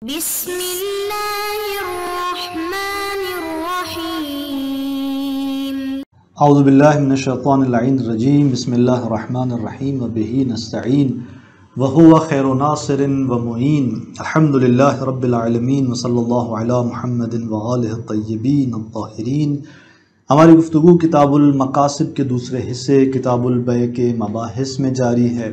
بسم اللہ الرحمن الرحیم اعوذ باللہ من الشیطان اللعین الرجیم بسم اللہ الرحمن الرحیم وبہ نستعین وہو خیر ناصر ومعین الحمدللہ رب العالمین وصلی اللہ علی محمد وآلہ الطیبین الطاہرین۔ ہماری گفتگو کتاب المقاصد کے دوسرے حصے کتاب البیع کے مباحث میں جاری ہے،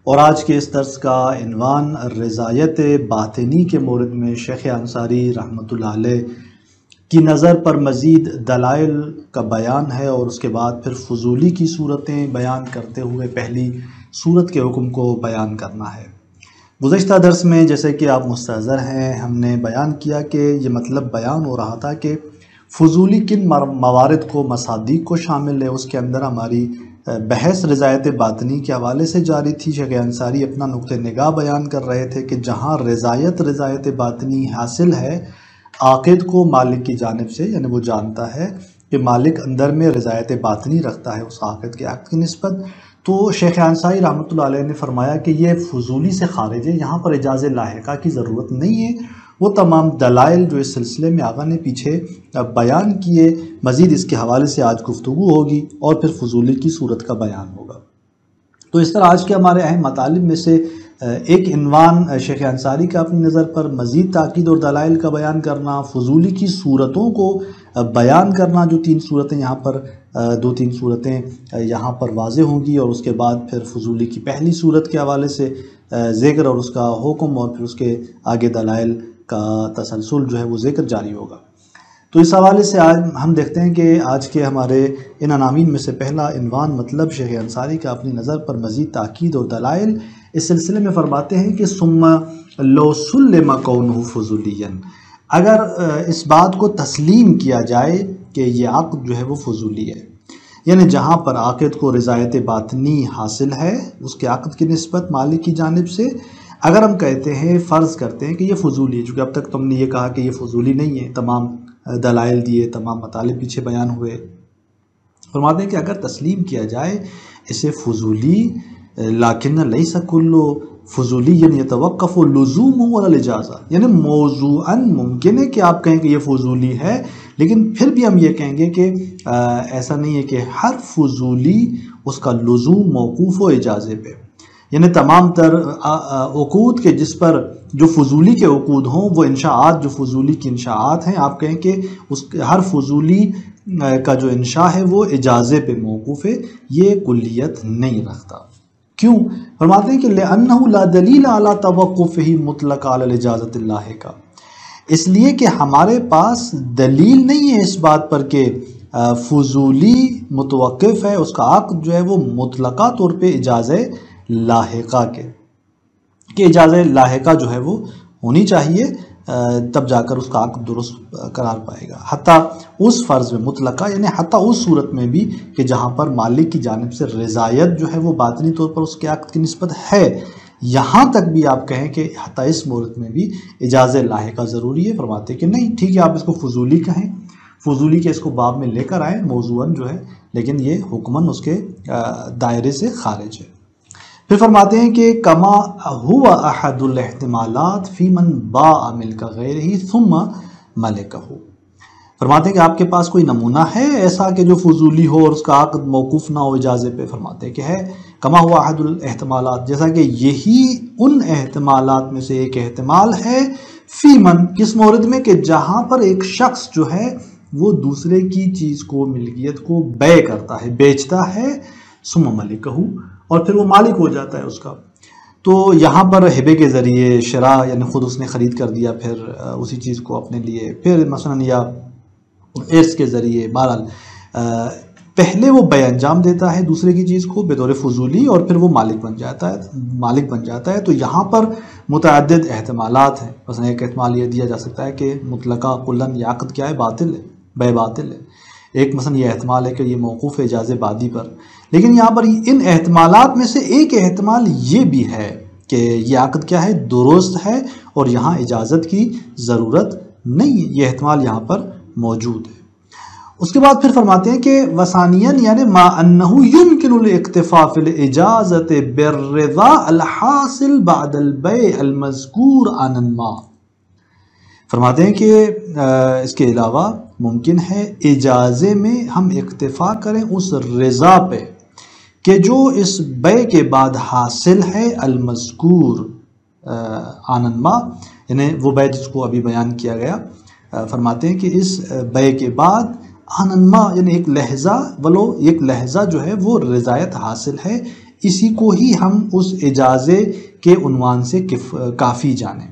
اور آج کے اس درس کا عنوان رضایت باطنی کے مورد میں شیخ انصاری رحمۃ اللہ علیہ کی نظر پر مزید دلائل کا بیان ہے، اور اس کے بعد پھر فضولی کی صورتیں بیان کرتے ہوئے پہلی صورت کے حکم کو بیان کرنا ہے۔ گزشتہ درس میں جیسے کہ آپ مستحضر ہیں، ہم نے بیان کیا کہ یہ مطلب بیان ہو رہا تھا کہ فضولی کن موارد کو مصادیق کو شامل ہے۔ اس کے اندر ہماری بحث رضایت باطنی کے حوالے سے جاری تھی۔ شیخ انصاری اپنا نقطہ نگاہ بیان کر رہے تھے کہ جہاں رضایت باطنی حاصل ہے عاقد کو مالک کی جانب سے، یعنی وہ جانتا ہے کہ مالک اندر میں رضایت باطنی رکھتا ہے اس عاقد کے حق کی نسبت، تو شیخ انصاری رحمۃ اللہ علیہ نے فرمایا کہ یہ فضولی سے خارج ہے، یہاں پر اجاز لاحقہ کی ضرورت نہیں ہے۔ وہ تمام دلائل جو اس سلسلے میں آقا نے پیچھے بیان کیے، مزید اس کے حوالے سے آج گفتگو ہوگی اور پھر فضولی کی صورت کا بیان ہوگا۔ تو اس طرح آج کے ہمارے اہم مطالب میں سے ایک عنوان شیخ انصاری کا اپنی نظر پر مزید تاکید اور دلائل کا بیان کرنا، فضولی کی صورتوں کو بیان کرنا، جو تین صورتیں یہاں پر دو تین صورتیں یہاں پر واضح ہوں گی، اور اس کے بعد پھر فضولی کی پہلی صورت کے حوالے سے ذکر اور اس کا حکم، اور پھر اس کے آگے دلائل کا تسلسل جو ہے وہ ذکر جاری ہوگا۔ تو اس حوالے سے آج ہم دیکھتے ہیں کہ آج کے ہمارے ان عناوین میں سے پہلا عنوان مطلب شیخ انصاری کا اپنی نظر پر مزید تاکید اور دلائل اس سلسلے میں فرماتے ہیں کہ ثم لو سلم کونہ فضولیا، اگر اس بات کو تسلیم کیا جائے کہ یہ عقد جو ہے وہ فضولی ہے، یعنی جہاں پر عاقد کو رضایت باطنی حاصل ہے اس کے عقد کی نسبت مالک کی جانب سے، اگر ہم کہتے ہیں فرض کرتے ہیں کہ یہ فضولی ہے، چونکہ اب تک تم نے یہ کہا کہ یہ فضولی نہیں ہے، تمام دلائل دیے، تمام مطالب پیچھے بیان ہوئے، فرماتے ہیں کہ اگر تسلیم کیا جائے اسے فضولی، لیکن لیس کل فضولی یعنی یتوقف لزوم علی الاجازہ، یعنی موضوعاً ممکن ہے کہ آپ کہیں کہ یہ فضولی ہے، لیکن پھر بھی ہم یہ کہیں گے کہ ایسا نہیں ہے کہ ہر فضولی اس کا لزوم موقوف و اجازے پہ، یعنی تمام تر عقود کے جس پر جو فضولی کے عقود ہوں وہ انشاءات جو فضولی کی انشاءات ہیں، آپ کہیں کہ اس ہر فضولی کا جو انشاء ہے وہ اجازے پہ موقوف ہے، یہ کلیت نہیں رکھتا۔ کیوں؟ فرماتے ہیں کہ لأنه لا دلیل علی توقفہ مطلق علی الاجازۃ اللاحقہ، اس لیے کہ ہمارے پاس دلیل نہیں ہے اس بات پر کہ فضولی متوقف ہے، اس کا عقد جو ہے وہ مطلقہ طور پہ اجازہ لاحقہ کہ اجازہ لاحقہ جو ہے وہ ہونی چاہیے، تب جا کر اس کا عقد درست قرار پائے گا، حتیٰ اس فرض میں مطلقہ، یعنی حتیٰ اس صورت میں بھی کہ جہاں پر مالک کی جانب سے رضایت جو ہے وہ باطنی طور پر اس کے عقد کی نسبت ہے، یہاں تک بھی آپ کہیں کہ حتیٰ اس مورد میں بھی اجازہ لاحقہ ضروری ہے۔ فرماتے کہ نہیں، ٹھیک ہے، آپ اس کو فضولی کہیں، فضولی کے اس کو باب میں لے کر آئیں موضوعاً جو ہے، لیکن یہ حکماً اس کے دائرے سے خارج ہے۔ پھر فرماتے ہیں کہ کما ہوا احد الاحتمالات فی من باع ملک غیرہ ثم ملکہ، فرماتے ہیں کہ آپ کے پاس کوئی نمونہ ہے ایسا کہ جو فضولی ہو اور اس کا عقد موقوف نہ ہو اجازے پہ؟ فرماتے ہیں کہ ہے، کما ہوا احد الاحتمالات، جیسا کہ یہی ان احتمالات میں سے ایک احتمال ہے، فی من، کس مورد میں، کہ جہاں پر ایک شخص جو ہے وہ دوسرے کی چیز کو، ملکیت کو بیع کرتا ہے، بیچتا ہے، ثم ملکہ، اور پھر وہ مالک ہو جاتا ہے اس کا۔ تو یہاں پر ہبے کے ذریعے شراء، یعنی خود اس نے خرید کر دیا پھر اسی چیز کو اپنے لیے، پھر مثلا یا ارث کے ذریعے، بہرحال پہلے وہ بیع انجام دیتا ہے دوسرے کی چیز کو بطور فضولی، اور پھر وہ مالک بن جاتا ہے۔ تو یہاں پر متعدد احتمالات ہیں، مثلا ایک احتمال یہ دیا جا سکتا ہے کہ مطلقہ کلاً یہ عقد کیا ہے، باطل ہے، بیع باطل ہے۔ ایک مثلا یہ احتمال ہے کہ یہ موقوف ہے اجازہ بادی پر، لیکن یہاں پر ان احتمالات میں سے ایک احتمال یہ بھی ہے کہ یہ عقد کیا ہے، درست ہے، اور یہاں اجازت کی ضرورت نہیں ہے، یہ احتمال یہاں پر موجود ہے۔ اس کے بعد پھر فرماتے ہیں کہ وثانیاً یعنی ما انہ یمکن الاکتفاء فی الاجازت بالرضا الحاصل بعد البیع المذکور عن ما، فرماتے ہیں کہ اس کے علاوہ ممکن ہے اجازے میں ہم اکتفا کریں اس رضا پہ کہ جو اس بے کے بعد حاصل ہے المذکور آنن ما، یعنی وہ بے جس کو ابھی بیان کیا گیا. فرماتے ہیں کہ اس بے کے بعد آنن ما یعنی ایک لحظہ، ولو ایک لحظہ جو ہے وہ رضایت حاصل ہے، اسی کو ہی ہم اس اجازے کے عنوان سے کافی جانیں.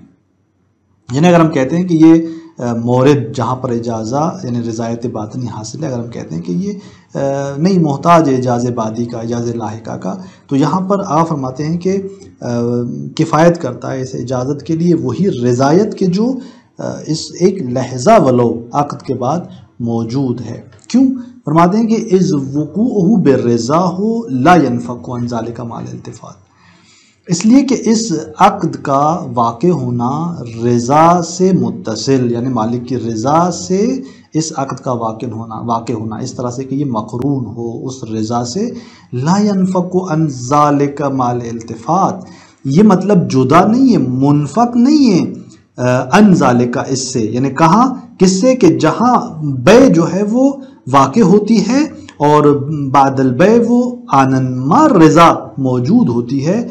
یعنی اگر ہم کہتے ہیں کہ یہ مورد جہاں پر اجازہ یعنی رضایت باطنی حاصل ہے، اگر ہم کہتے ہیں کہ یہ نہیں محتاج ہے اجازے بعدی کا، اجازے لاحقہ کا، تو یہاں پر آپ فرماتے ہیں کہ کفایت کرتا ہے اس اجازت کے لیے وہی رضایت کے جو اس ایک لحظہ ولو عقد کے بعد موجود ہے. کیوں؟ فرماتے ہیں کہ اذ وقوعہ بالرضا لا ينفك عن ذلك مع الالتفات، اس لیے کہ اس عقد کا واقع ہونا رضا سے متصل، یعنی مالک کی رضا سے اس عقد کا واقع ہونا اس طرح سے کہ یہ مقرون ہو اس رضا سے، لا ينفك عن ذلك مع الالتفات، یہ مطلب جدا نہیں ہے، منفک نہیں ہے ان ذالک اس سے، یعنی کہاں کس سے کہ جہاں بے جو ہے وہ واقع ہوتی ہے اور بعد البے وہ آنن ما رضا موجود ہوتی ہے،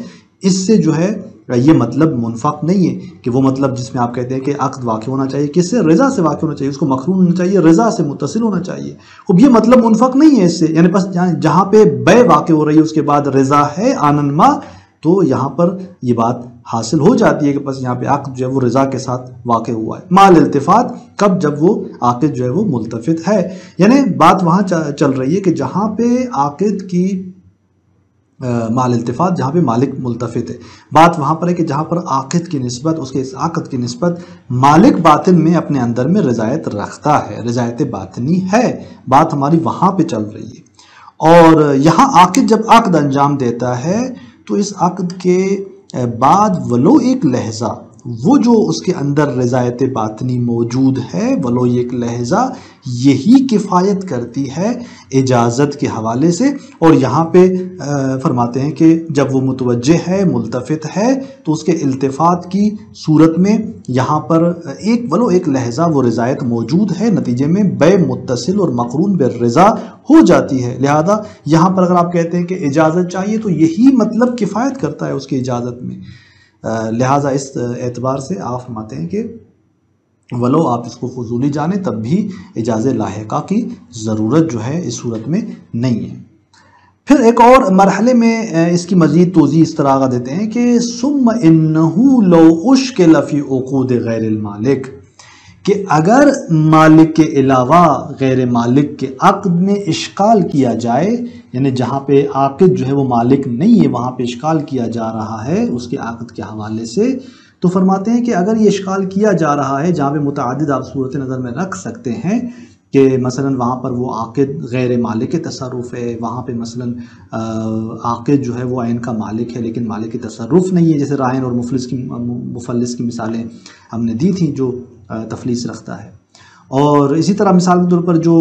اس سے جو ہے یہ مطلب منفق نہیں ہے کہ وہ مطلب جس میں آپ کہتے ہیں کہ عقد واقع ہونا چاہیے کس سے؟ رضا سے واقع ہونا چاہیے، اس کو مقرون ہونا چاہیے، رضا سے متصل ہونا چاہیے. اب یہ مطلب منفق نہیں ہے اس سے، یعنی بس جہاں پہ بے واقع ہو رہی ہے اس کے بعد رضا ہے آنن ما، تو یہاں پر یہ بات حاصل ہو جاتی ہے کہ بس یہاں پہ عقد جو ہے وہ رضا کے ساتھ واقع ہوا ہے. مال التفات کب؟ جب وہ عاقد جو ہے وہ ملتفت ہے، یعنی بات وہاں چل رہی ہے کہ جہاں پہ عاقد کی مال التفات جہاں پہ مالک ملتفت ہے، بات وہاں پر ہے کہ جہاں پر عاقد کی نسبت اس کے اس عقد کی نسبت مالک باطن میں اپنے اندر میں رضایت رکھتا ہے، رضایت باطنی ہے، بات ہماری وہاں پہ چل رہی ہے. اور یہاں عاقد جب عقد انجام دیتا ہے تو اس عقد کے بعد ولو ایک لحظہ وہ جو اس کے اندر رضایت باطنی موجود ہے، ولو ایک لحظہ یہی کفایت کرتی ہے اجازت کے حوالے سے. اور یہاں پہ فرماتے ہیں کہ جب وہ متوجہ ہے ملتفت ہے تو اس کے التفات کی صورت میں یہاں پر ولو ایک لحظہ وہ رضایت موجود ہے، نتیجے میں بے متصل اور مقرون بالرضا ہو جاتی ہے. لہذا یہاں پر اگر آپ کہتے ہیں کہ اجازت چاہیے تو یہی مطلب کفایت کرتا ہے اس کی اجازت میں. لہٰذا اس اعتبار سے آپ فرماتے ہیں کہ ولو آپ اس کو فضولی جانیں تب بھی اجازت لاحقہ کی ضرورت جو ہے اس صورت میں نہیں ہے. پھر ایک اور مرحلے میں اس کی مزید توضیح اس طرح کا دیتے ہیں کہ ثم انہ لو اشکل فی عقود غیر المالک، کہ اگر مالک کے علاوہ غیر مالک کے عقد میں اشکال کیا جائے، یعنی جہاں پہ عاقد جو ہے وہ مالک نہیں ہے وہاں پہ اشکال کیا جا رہا ہے اس کے عقد کے حوالے سے، تو فرماتے ہیں کہ اگر یہ اشکال کیا جا رہا ہے جہاں پہ متعدد آپ صورت نظر میں رکھ سکتے ہیں کہ مثلا وہاں پر وہ عاقد غیر مالک کے تصرف ہے، وہاں پہ مثلا عاقد جو ہے وہ عین کا مالک ہے لیکن مالک کے تصرف نہیں ہے، جیسے راہن اور مفلس کی مثالیں ہم نے دی تھیں جو تفلیس رکھتا ہے. اور اسی طرح مثال کے طور پر جو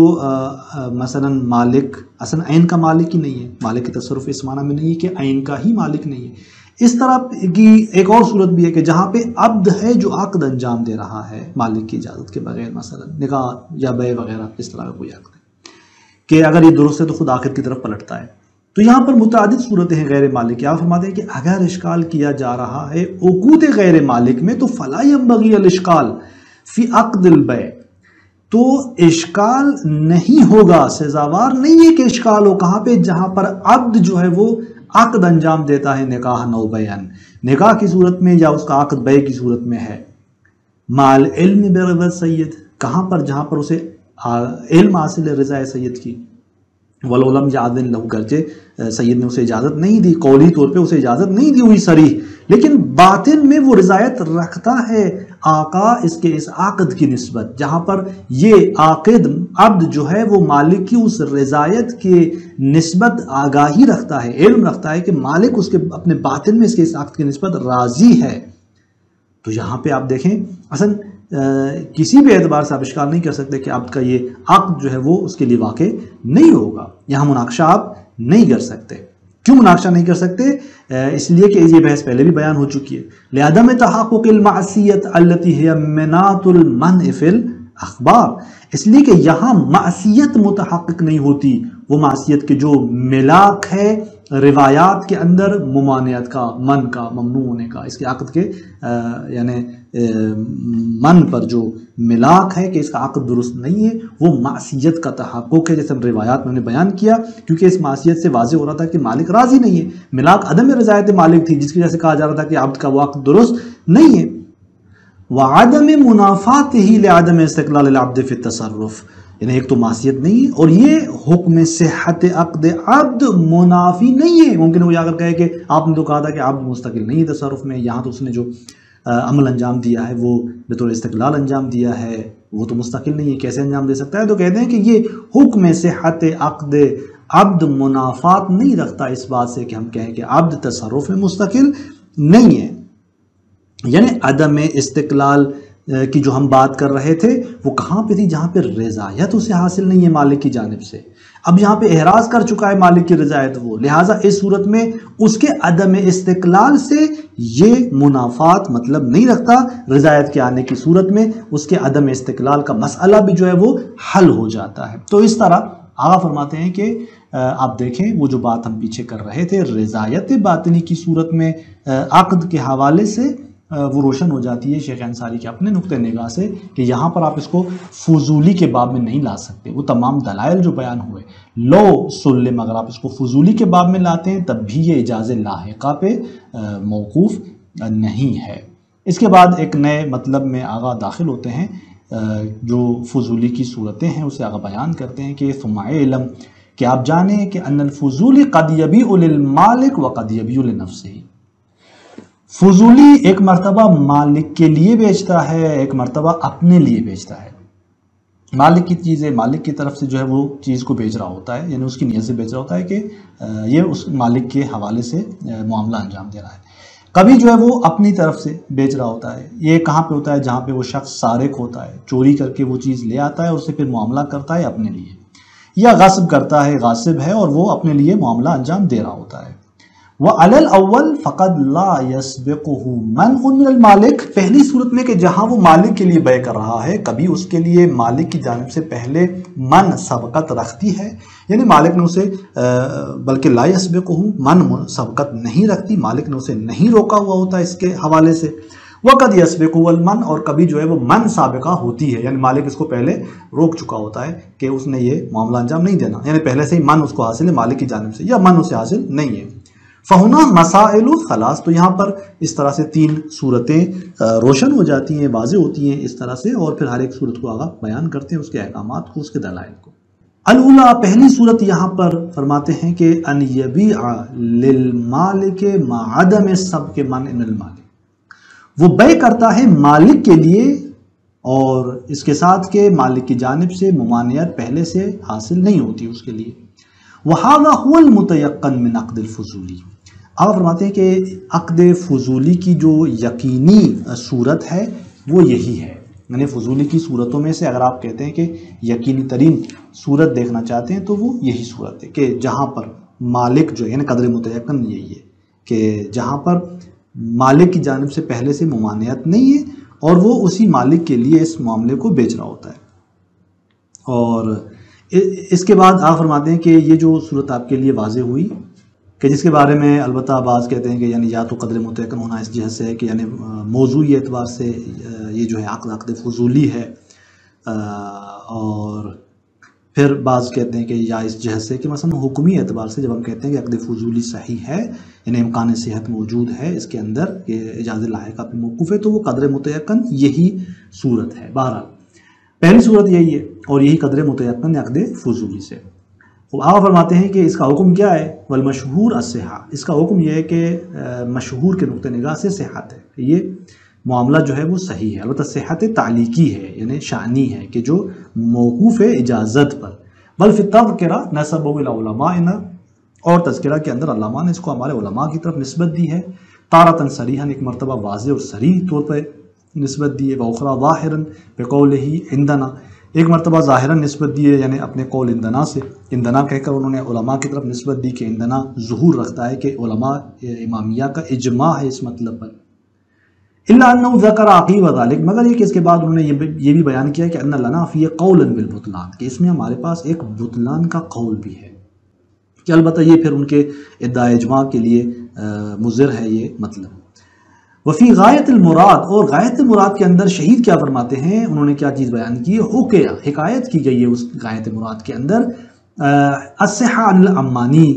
مثلا مالک اصلا عین کا مالک ہی نہیں ہے، مالک کے تصرف اس معنی میں نہیں ہے کہ عین کا ہی مالک نہیں ہے. اس طرح کی ایک اور صورت بھی ہے کہ جہاں پہ عبد ہے جو عقد انجام دے رہا ہے مالک کی اجازت کے بغیر، مثلا نکاح یا بیع وغیرہ اس طرح کا کوئی عقد ہے کہ اگر یہ درست ہے تو خود عاقد کی طرف پلٹتا ہے. تو یہاں پر متعدد صورتیں ہیں غیر مالک کی. آپ فرماتے ہیں کہ اگر اشکال کیا جا رہا ہے عقود غیر مالک میں تو فلا ينبغي الاشکال فی عقد البیع، تو اشکال نہیں ہوگا، سزاوار نہیں ہے کہ اشکال ہو کہاں پہ؟ جہاں پر عبد جو ہے وہ عقد انجام دیتا ہے نکاح نو بیان، نکاح کی صورت میں یا اس کا عقد بیع کی صورت میں ہے، مال علم برضا سید، کہاں پر؟ جہاں پر اسے علم حاصل ہے رضا سید کی، ولو لم یأذن لہ، گرچہ سید نے اسے اجازت نہیں دی، قولی طور پہ اسے اجازت نہیں دی ہوئی صریح، لیکن باطن میں وہ رضایت رکھتا ہے آقا اس کے اس عقد کی نسبت، جہاں پر یہ عاقد عبد جو ہے وہ مالک کی اس رضایت کے نسبت آگاہی رکھتا ہے، علم رکھتا ہے کہ مالک اس کے اپنے باطن میں اس کے اس عقد کی نسبت راضی ہے. تو یہاں پہ آپ دیکھیں اصلا کسی بھی اعتبار سے آپ اشکال نہیں کر سکتے کہ عبد کا یہ عقد جو ہے وہ اس کے لیے واقع نہیں ہوگا، یہاں مناقشہ آپ نہیں کر سکتے. کیوں مناقشہ نہیں کر سکتے؟ اس لیے کہ یہ بحث پہلے بھی بیان ہو چکی ہے. لعدم تحقق المعصیت التي هي مناط المنع فی الاخبار، اس لیے کہ یہاں معصیت متحقق نہیں ہوتی، وہ معصیت کے جو ملاک ہے روایات کے اندر ممانعت کا، من کا، ممنوع ہونے کا، اس کے عقد کے یعنی من پر جو ملاک ہے کہ اس کا عقد درست نہیں ہے، وہ معصیت کا تحقق ہے، جیسے ہم روایات میں نے بیان کیا، کیونکہ اس معصیت سے واضح ہو رہا تھا کہ مالک راضی نہیں ہے. ملاک عدم رضایت مالک تھی، جس کی وجہ سے کہا جا رہا تھا کہ عبد کا وہ عقد درست نہیں ہے. وعدم منافاته لعدم استقلال العبد فی التصرف، یعنی ایک تو معصیت نہیں ہے، اور یہ حکم صحت عقد عبد منافی نہیں ہے. ممکن ہے وہ اگر کہے کہ آپ نے تو کہا تھا کہ عبد مستقل نہیں ہے تصرف میں، یہاں تو اس نے جو عمل انجام دیا ہے وہ بطور استقلال انجام دیا ہے، وہ تو مستقل نہیں ہے، کیسے انجام دے سکتا ہے؟ تو کہتے ہیں کہ یہ حکم صحت عقد عبد منافات نہیں رکھتا اس بات سے کہ ہم کہیں کہ عبد تصرف میں مستقل نہیں ہے. یعنی عدم استقلال کی جو ہم بات کر رہے تھے وہ کہاں پہ تھی؟ جہاں پہ رضایت اسے حاصل نہیں ہے مالک کی جانب سے. اب یہاں پہ احراز کر چکا ہے مالک کی رضایت وہ، لہٰذا اس صورت میں اس کے عدم استقلال سے یہ منافات مطلب نہیں رکھتا. رضایت کے آنے کی صورت میں اس کے عدم استقلال کا مسئلہ بھی جو ہے وہ حل ہو جاتا ہے. تو اس طرح آغا فرماتے ہیں کہ آپ دیکھیں وہ جو بات ہم پیچھے کر رہے تھے، رضایت باطنی کی صورت میں عقد کے حوالے سے وہ روشن ہو جاتی ہے شیخ انصاری کے اپنے نقطہ نگاہ سے کہ یہاں پر آپ اس کو فضولی کے باب میں نہیں لا سکتے. وہ تمام دلائل جو بیان ہوئے لو سلم، اگر آپ اس کو فضولی کے باب میں لاتے ہیں تب بھی یہ اجاز لاحقہ پہ موقوف نہیں ہے. اس کے بعد ایک نئے مطلب میں آغا داخل ہوتے ہیں، جو فضولی کی صورتیں ہیں اسے آغا بیان کرتے ہیں کہ ثم علم، کہ آپ جانیں کہ ان الفضولی قد یبیع للمالک وقد یبیع لنفسہ. فضولی ایک مرتبہ مالک کے لیے بیچتا ہے، ایک مرتبہ اپنے لیے بیچتا ہے. مالک کی چیزیں مالک کی طرف سے جو ہے وہ چیز کو بیچ رہا ہوتا ہے، یعنی اس کی نیت سے بیچ رہا ہوتا ہے کہ یہ اس مالک کے حوالے سے معاملہ انجام دے رہا ہے. کبھی جو ہے وہ اپنی طرف سے بیچ رہا ہوتا ہے. یہ کہاں پہ ہوتا ہے؟ جہاں پہ وہ شخص سارق ہوتا ہے، چوری کر کے وہ چیز لے آتا ہے اور اسے پھر معاملہ کرتا ہے اپنے لیے، یا غصب کرتا ہے، غاصب ہے اور وہ اپنے لیے معاملہ انجام دے رہا ہوتا ہے. وَعَلَى الْأَوَّلِ فَقَدْ لَا يَسْبِقُهُ مَنْعٌ مِنَ الْمَالِكِ، پہلی صورت میں کہ جہاں وہ مالک کے لیے بیع کر رہا ہے کبھی اس کے لیے مالک کی جانب سے پہلے من سبقت رکھتی ہے، یعنی مالک نے اسے بلکہ لا يَسْبِقُهُ من سبقت نہیں رکھتی، مالک نے اسے نہیں روکا ہوا ہوتا اس کے حوالے سے. وَقَدْ يَسْبِقُهُ الْمَنْ، اور کبھی جو ہے وہ من سابقہ ہوتی ہے، یعنی مالک اس کو پہلے روک چکا ہوتا ہے کہ اس نے یہ معاملہ انجام نہیں دینا، یعنی پہلے سے ہی من اس کو حاصل ہے مالک کی جانب سے، یا من اسے حاصل نہیں ہے. فہنا مسائل ثلاث، تو یہاں پر اس طرح سے تین صورتیں روشن ہو جاتی ہیں، واضح ہوتی ہیں اس طرح سے، اور پھر ہر ایک صورت کو آگا بیان کرتے ہیں، اس کے احکامات کو، اس کے دلائل کو. الاولیٰ، پہلی صورت یہاں پر فرماتے ہیں کہ ان یبیع للمالک مع عدم السبق منع المالک، وہ بیع کرتا ہے مالک کے لیے اور اس کے ساتھ کہ مالک کی جانب سے ممانعت پہلے سے حاصل نہیں ہوتی اس کے لیے. وَهَذَا هُوَ الْمُتَيَقَّنُ مِنْ عَقْدِ الْفُضُولِ، آپ فرماتے ہیں کہ عقد فضولی کی جو یقینی صورت ہے وہ یہی ہے. یعنی فضولی کی صورتوں میں سے اگر آپ کہتے ہیں کہ یقینی ترین صورت دیکھنا چاہتے ہیں تو وہ یہی صورت ہے کہ جہاں پر مالک جو ہے، یعنی قدر متیقن یہی ہے کہ جہاں پر مالک کی جانب سے پہلے سے ممانعت نہیں ہے اور وہ اسی مالک کے لیے اس معاملے کو بیچ رہا ہوتا ہے. اور اس کے بعد آپ فرماتے ہیں کہ یہ جو صورت آپ کے لیے واضح ہوئی کہ جس کے بارے میں البتہ بعض کہتے ہیں کہ یعنی یا تو قدر متیقن ہونا اس جہت سے ہے کہ یعنی موضوعی اعتبار سے یہ جو ہے عقد فضولی ہے، اور پھر بعض کہتے ہیں کہ یا اس جہت سے کہ مثلا حکمی اعتبار سے جب ہم کہتے ہیں کہ عقد فضولی صحیح ہے، یعنی امکان صحت موجود ہے اس کے اندر کہ اجازت لاحقہ پہ موقوف ہے، تو وہ قدر متیقن یہی صورت ہے. بہرحال پہلی صورت یہی ہے اور یہی قدر متیقن عقد فضولی سے. آپ فرماتے ہیں کہ اس کا حکم کیا ہے؟ والمشہور الصحہ، اس کا حکم یہ ہے کہ مشہور کے نقطہ نگاہ سے صحت ہے، یہ معاملہ جو ہے وہ صحیح ہے. البتہ صحت تعلیقی ہے، یعنی شانی ہے کہ جو موقوف ہے اجازت پر. بل فی التذکرہ نسبہ الی علماءنا، اور تذکرہ کے اندر علماء نے اس کو ہمارے علماء کی طرف نسبت دی ہے. تارۃ صریحاً، ایک مرتبہ واضح اور صریح طور پر نسبت دی ہے. وأخرى ظاہراً بقولہ عندنا، ایک مرتبہ ظاہراً نسبت دی ہے، یعنی اپنے قول اندنا سے، اندنا کہہ کر انہوں نے علماء کی طرف نسبت دی کہ اندنا ظہور رکھتا ہے کہ علماء امامیہ کا اجماع ہے اس مطلب پر، الا انه ذکر عقیب ذلك، مگر یہ کہ اس کے بعد انہوں نے یہ بھی بیان کیا کہ ان لنا فی قولا بالبطلان، کہ اس میں ہمارے پاس ایک بطلان کا قول بھی ہے، کہ البتہ یہ پھر ان کے ادعاء اجماع کے لیے مضر ہے یہ مطلب۔ وفی غایت المراد، اور غایت مراد کے اندر شہید کیا فرماتے ہیں، انہوں نے کیا چیز بیان کی ہے، حکیہ، حکایت کی گئی ہے اس غایت مراد کے اندر، الصحہ عن العمانی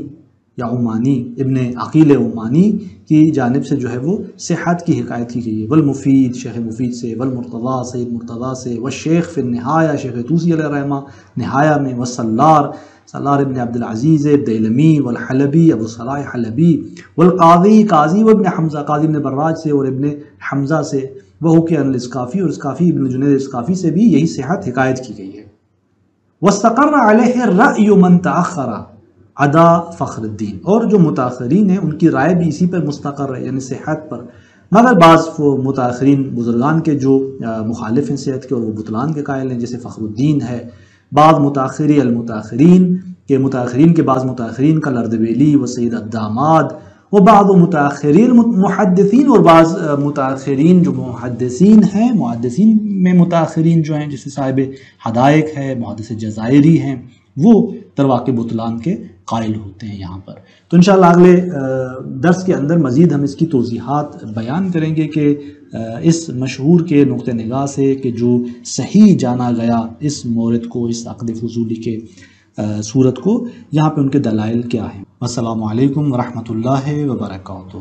یا عمانی، ابن عقیل عمانی کی جانب سے جو ہے وہ صحت کی حکایت کی گئی ہے، والمفید، شیخ مفید سے، والمرتضیٰ، سید مرتضیٰ سے، والشیخ فی النہایہ، شیخ طوسی علیہ الرحمہ نہایہ میں، والسلار، سلار ابن عبد العزیز دیلمی، والحلبی، ابو صلاح حلبی، والقاضی، قاضی وابن حمزہ، قاضی ابن براج سے اور ابن حمزہ سے، وحکی عن الاسقافی، اور اسقافی ابن جنید اسقافی سے بھی یہی صحت حکایت کی گئی ہے۔ واستقر علیہ الرأی من تأخر عدا فخر الدین، اور جو متاخرین ہیں ان کی رائے بھی اسی پر مستقر ہے، یعنی صحت پر، مگر بعض وہ متاخرین بزرگان کے جو مخالف ہیں صحت کے اور وہ بطلان کے قائل ہیں، جیسے فخر الدین ہے، بعض متاخری المتاخرین کے متاخرین کے بعض متاخرین کا الاردبیلی و سید الداماد، و بعض متاخرین محدثین، اور بعض متاخرین جو محدثین ہیں، محدثین میں متاخرین جو ہیں جیسے صاحب حدائق ہے، محدث جزائری ہیں، وہ درواقع بطلان کے قائل ہوتے ہیں یہاں پر۔ تو انشاءاللہ اگلے درس کے اندر مزید ہم اس کی توضیحات بیان کریں گے کہ اس مشہور کے نقطہ نگاہ سے کہ جو صحیح جانا گیا اس مورد کو، اس عقد فضولی کے صورت کو، یہاں پہ ان کے دلائل کیا ہیں۔ السلام علیکم ورحمۃ اللہ وبرکاتہ۔